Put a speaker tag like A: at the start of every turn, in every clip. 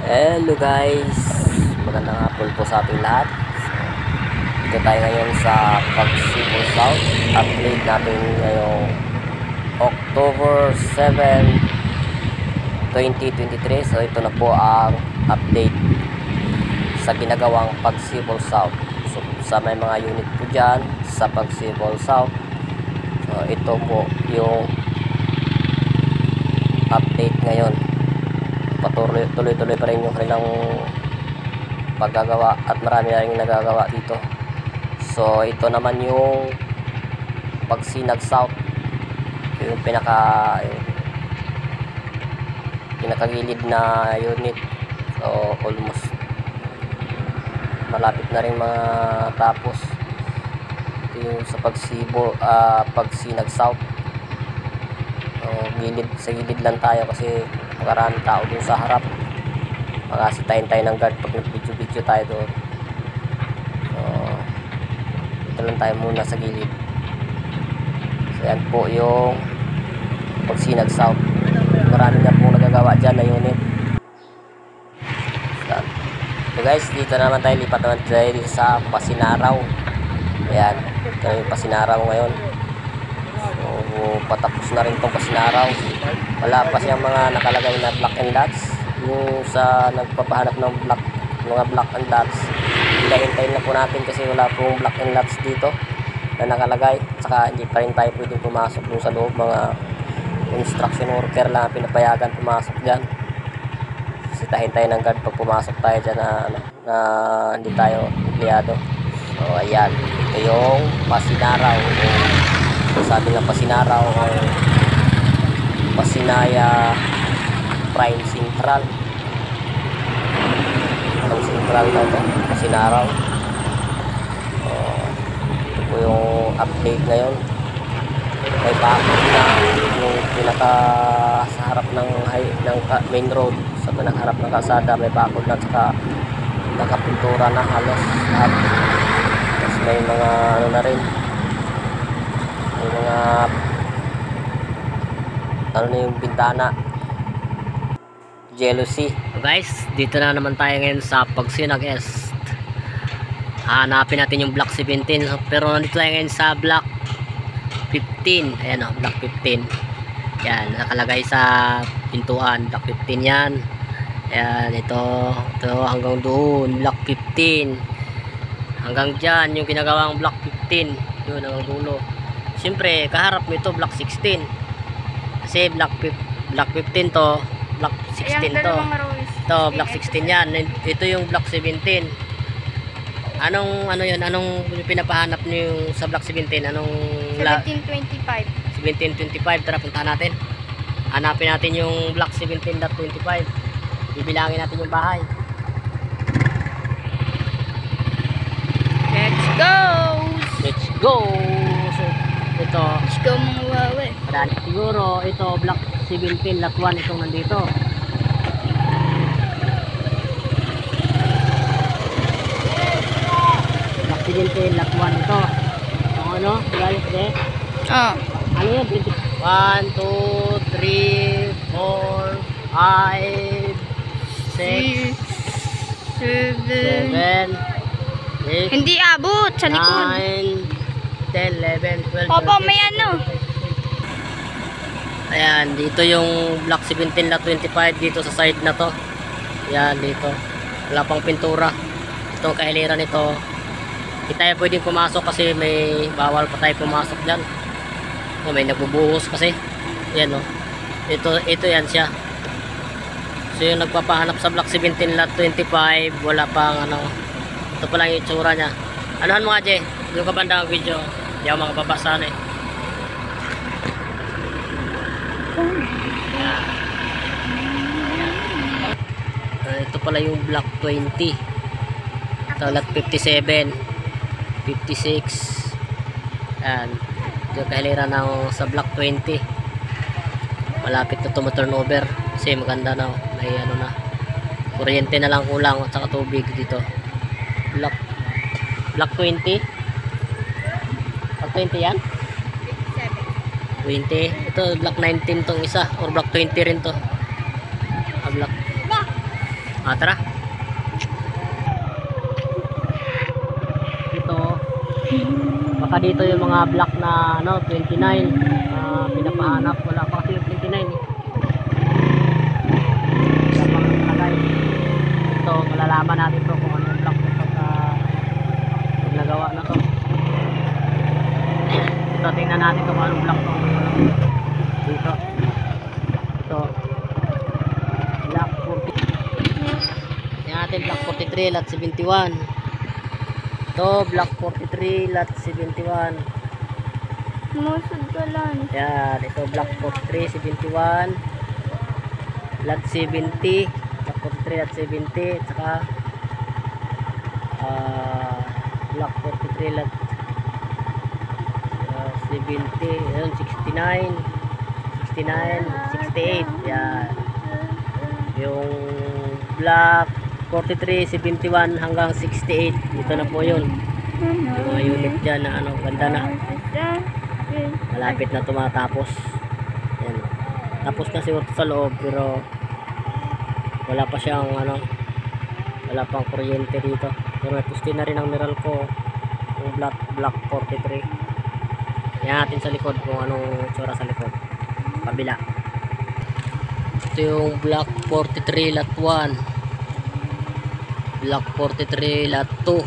A: Hello guys, magandang hapon po sa ating lahat. Dito tayo ngayon sa Pagsipo South. Update natin ngayong October 7, 2023. So ito na po ang update sa ginagawang Pagsipo South. So sa may mga unit po dyan sa Pagsipo South. So ito po yung update ngayon. Tuloy-tuloy pa rin yung kanilang paggagawa at marami na rin nagagawa dito. So ito naman yung Pagsinag South, yung pinakagilid na unit. So almost malapit na rin matapos. Ito yung sa Pagsinag South. So, sa gilid lang tayo kasi maraming tao dun sa harap. Makasitayin tayo ng guard pag nag-video tayo doon. So ito lang tayo muna sa gilid. So yan po yung Pagsinag South. Marami na pong nagagawa dyan na unit. So guys, dito naman tayo, lipat naman tayo dito sa Pasinaraw. Ayan, ito yung Pasinaraw ngayon. So patapos na rin itong Pasinaraw. Wala pa siyang mga nakalagay na block and lots. Yung sa nagpapahanap ng mga block and lots, hintayin na po natin kasi wala pong block and lots dito na nakalagay. Saka hindi pa rin tayo pwedeng pumasok dun sa loob. Mga construction worker lang pinapayagan pumasok dyan. Sitahin tayo ng guard pag pumasok tayo dyan na hindi tayo empleyado. So ayan, ito yung Pasinaraw. Sabi ng Pasinaraw ay Pasinaya Prime Central. Ang Central na ito, Pasinaraw. Ito po yung update ngayon. May bakod na yung pinaka sa harap ng main road, sa pinakaharap ng kalsada, may bakod na, saka nakapintura na halos lahat. Tapos may mga na rin, may mga na yung bintana, jealousy. So guys, dito na naman tayo ngayon sa Pagsinag Est. Hanapin natin yung block 17. So, pero nandito tayo ngayon sa block 15. Ayan o, block 15. Yan, nakalagay sa pintuan, block 15 yan. Ayan, ito hanggang doon, block 15. Hanggang dyan, yung ginagawang block 15. Yun, hanggang dulo. Siyempre, kaharap mo ito, block 16. Kasi block 15 to, block 16 to. Ito, block 16 yan. Ito yung block 17. Anong pinapahanap niyo yung sa block 17? Anong
B: 1725.
A: 1725. Tara, puntahan natin. Hanapin natin yung block 17.25. Bibilangin natin yung bahay.
B: Let's go!
A: Let's go! So, ito.
B: Let's go mga wawe.
A: Siguro, ito, block 17 lot 1 itong nandito. Block 17 lot 1 ito. Ano? Guys, ano yun? 1, 2, 3, 4, 5, 6, 7, 8,
B: Hindi abot sa likod.
A: 9, 10, 11, 12,
B: Papa, may ano?
A: Ayan, dito yung block 17 lot 25 dito sa side na to. Ayan, dito. Wala pang pintura. Itong kailiran nito. Hindi tayo pwedeng pumasok kasi may bawal pa tayo pumasok dyan. May nagbubuhos kasi. Ayan o. Ito yan siya. So yung nagpapahanap sa block 17 lot 25, wala pang ano. Ito pa lang yung itsura nya. Anohan mo nga, Jay? Yung kabanda ang video. Hindi ako makababa eh. Ito pala yung block 20. Ito lot 57, 56. Ayan. Ito yung kahiliran sa block 20. Malapit na turnover kasi maganda na. May ano na, kuryente na lang kulang at saka tubig dito. Block 20. Block 20 yan? 20. Ito block 19 tong isa, or block 20 rin to. Block Tara. Ito. Baka dito yung mga block na 29. Pinapahanap. Wala pa kasi yung 29 eh. Wala pa nga nakalagay. Ito, malalaman natin to kung ano yung block na pagka nagawa na to. Ito, tingnan natin kung anong block to. Dito. Ito. Block 40. Tingnan natin block 43, lot 71. Ito, block 43, lot 71.
B: Musod ka lang.
A: Yan, ito block 43, 71. Lot 70. Block 43, lot 70. At saka block 43, lot 70. Ayun, 69. 69, 68. Yan. Yung block 43, 71 hanggang 68. Dito na po yun. Yung mga unit dyan na ganda na. Malapit na tumatapos. Yan. Tapos na siguro sa loob pero wala pa siyang wala pang kuryente dito. Pero pusti na rin ang Meralco yung block 43. Yan natin sa likod kung anong tsura sa likod. Kabila. Ito yung block 43 lot 1. Block 43 lot 2.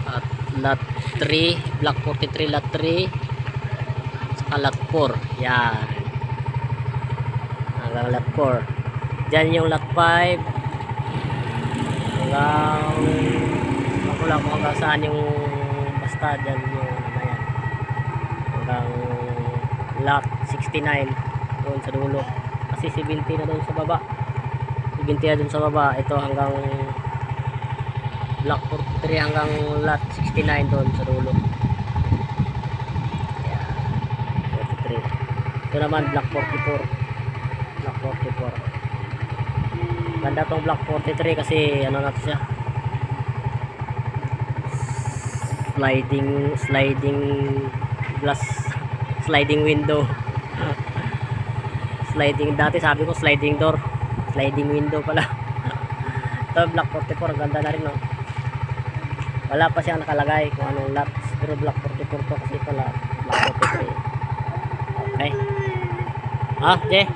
A: At lot 3, block 43 lot 3. Saka lot 4. Yan. Hanggang lot 4. Diyan yung lot 5. Hanggang ako lang kung hanggang saan yung basta dyan yung yan. Hanggang lot 69 doon sa dulo. Kasi 70 na doon sa baba. 70 na doon sa baba. Ito hanggang block 43 hanggang lot 69 doon sa dulo. Ayan. 43. Ito naman block 44. Block 44. Ganda tong block 43 kasi na to siya. Sliding glass, sliding window. Sliding, dati sabi ko sliding door, sliding window pala. Ito block 44, ganda na rin no. Wala pa siyang nakalagay kung anong lot, pero block 44 to kasi pala block 43. Okay. Jay.